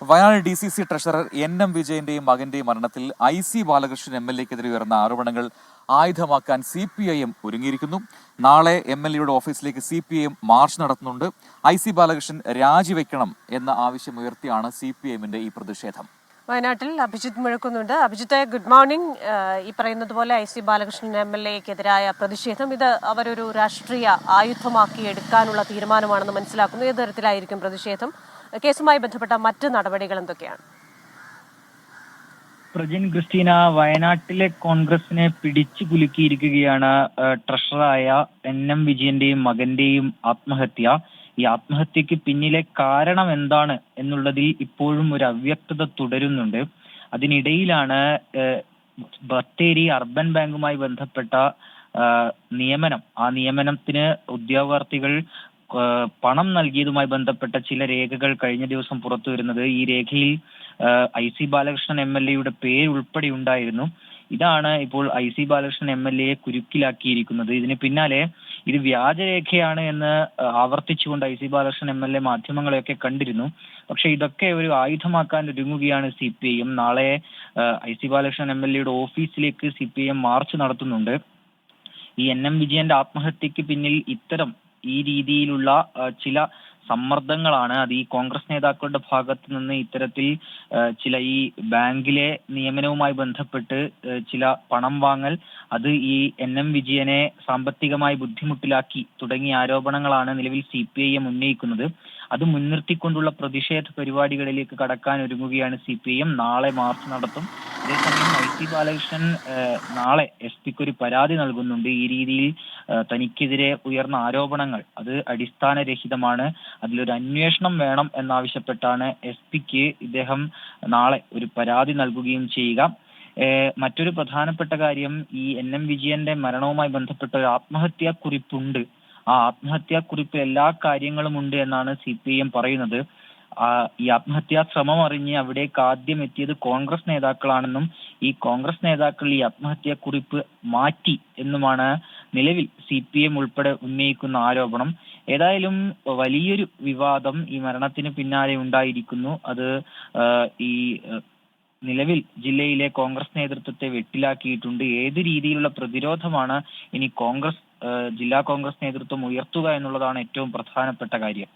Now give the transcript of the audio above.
Wayanad DCC treasurer NM വിജയന്റെയും മകന്റെയും മരണത്തിൽ IC Balakrishnan MLA-ക്കെതിരെ ഉയർന്ന ആരോപണങ്ങൾ ആയുധമാക്കാൻ CPIM ഒരുങ്ങിയിരിക്കുന്നു. നാളെ MLA-യുടെ ഓഫീസിലേക്ക് CPIM മാർച്ച് നടത്തുന്നുണ്ട്. IC ബാലകൃഷ്ണൻ രാജിവെക്കണം എന്ന ആവശ്യം ഉയർത്തിയാണ് CPIM-ന്റെ ഈ പ്രതിഷേധം. വയനാട്ടിൽ അഭിജിത്ത് മുഴക്കുന്നുണ്ട്. അഭിജിത്തെ, ഗുഡ് മോർണിംഗ്. ഈ പറയുന്നത് പോലെ IC ബാലകൃഷ്ണൻ MLA-ക്കെതിരായ പ്രതിഷേധം ഇത് അവരൊരു രാഷ്ട്രീയ ആയുധമാക്കി എടുക്കാനുള്ള തീരുമാനമാണെന്ന് മനസ്സിലാക്കുന്നു. ഏത് തരത്തിലായിരിക്കും പ്രതിഷേധം? കേസുമായി ബന്ധപ്പെട്ട മറ്റ് നടപടികൾ എന്തൊക്കെയാണ്? പ്രജിൻ ക്രിസ്റ്റീന, വയനാട്ടിലെ കോൺഗ്രസിനെ പിടിച്ചു കുലുക്കിയിരിക്കുകയാണ് ട്രഷററായ NM വിജയന്റെയും മകന്റെയും ആത്മഹത്യ. ഈ ആത്മഹത്യക്ക് പിന്നിലെ കാരണം എന്താണ് എന്നുള്ളതിൽ ഇപ്പോഴും ഒരു അവ്യക്തത തുടരുന്നുണ്ട്. അതിനിടയിലാണ് ബത്തേരി അർബൻ ബാങ്കുമായി ബന്ധപ്പെട്ട നിയമനം, ആ നിയമനത്തിന് ഉദ്യോഗാർത്ഥികൾ പണം നൽകിയതുമായി ബന്ധപ്പെട്ട ചില രേഖകൾ കഴിഞ്ഞ ദിവസം പുറത്തു വരുന്നത്. ഈ രേഖയിൽ IC ബാലകൃഷ്ണൻ MLA-യുടെ പേര് ഉൾപ്പെടെ ഉണ്ടായിരുന്നു. ഇതാണ് ഇപ്പോൾ IC ബാലകൃഷ്ണൻ MLA-യെ കുരുക്കിലാക്കിയിരിക്കുന്നത്. ഇതിന് പിന്നാലെ ഇത് വ്യാജരേഖയാണ് എന്ന് ആവർത്തിച്ചുകൊണ്ട് IC ബാലകൃഷ്ണൻ MLA മാധ്യമങ്ങളെയൊക്കെ കണ്ടിരുന്നു. പക്ഷെ ഇതൊക്കെ ഒരു ആയുധമാക്കാൻ ഒരുങ്ങുകയാണ് CPIM. നാളെ IC ബാലകൃഷ്ണൻ MLA-യുടെ ഓഫീസിലേക്ക് CPIM മാർച്ച് നടത്തുന്നുണ്ട്. ഈ NM വിജയന്റെ ആത്മഹത്യക്ക് പിന്നിൽ ഈ രീതിയിലുള്ള ചില സമ്മർദ്ദങ്ങളാണ്. അത് ഈ കോൺഗ്രസ് നേതാക്കളുടെ ഭാഗത്ത് നിന്ന് ഇത്തരത്തിൽ ചില ഈ ബാങ്കിലെ നിയമനവുമായി ബന്ധപ്പെട്ട് ചില പണം വാങ്ങൽ, അത് ഈ NM വിജയനെ സാമ്പത്തികമായി ബുദ്ധിമുട്ടിലാക്കി തുടങ്ങിയ ആരോപണങ്ങളാണ് നിലവിൽ CPIM ഉന്നയിക്കുന്നത്. അത് മുൻനിർത്തിക്കൊണ്ടുള്ള പ്രതിഷേധ പരിപാടികളിലേക്ക് കടക്കാൻ ഒരുങ്ങുകയാണ് CPIM. നാളെ മാർച്ച് നടത്തും. അതേസമയം IC ബാലകൃഷ്ണൻ നാളെ SP-ക്ക് ഒരു പരാതി നൽകുന്നുണ്ട്. ഈ രീതിയിൽ തനിക്കെതിരെ ഉയർന്ന ആരോപണങ്ങൾ അത് അടിസ്ഥാനരഹിതമാണ്, അതിലൊരു അന്വേഷണം വേണം എന്നാവശ്യപ്പെട്ടാണ് SP-ക്ക് ഇദ്ദേഹം നാളെ ഒരു പരാതി നൽകുകയും ചെയ്യുക. മറ്റൊരു പ്രധാനപ്പെട്ട കാര്യം, ഈ NM വിജയന്റെ മരണവുമായി ബന്ധപ്പെട്ട ഒരു ആത്മഹത്യാ കുറിപ്പുണ്ട്. ആ ആത്മഹത്യാ കുറിപ്പിൽ എല്ലാ കാര്യങ്ങളും ഉണ്ട് എന്നാണ് CPIM പറയുന്നത്. ഈ ആത്മഹത്യാ ശ്രമം അറിഞ്ഞ് അവിടേക്ക് ആദ്യം എത്തിയത് കോൺഗ്രസ് നേതാക്കളാണെന്നും ഈ കോൺഗ്രസ് നേതാക്കൾ ഈ ആത്മഹത്യാ കുറിപ്പ് മാറ്റി എന്നുമാണ് നിലവിൽ CPIM ഉൾപ്പെടെ ഉന്നയിക്കുന്ന ആരോപണം. ഏതായാലും വലിയൊരു വിവാദം ഈ മരണത്തിന് പിന്നാലെ ഉണ്ടായിരിക്കുന്നു. അത് ഈ നിലവിൽ ജില്ലയിലെ കോൺഗ്രസ് നേതൃത്വത്തെ വെട്ടിലാക്കിയിട്ടുണ്ട്. ഏത് രീതിയിലുള്ള പ്രതിരോധമാണ് ഇനി ജില്ലാ കോൺഗ്രസ് നേതൃത്വം ഉയർത്തുക എന്നുള്ളതാണ് ഏറ്റവും പ്രധാനപ്പെട്ട കാര്യം.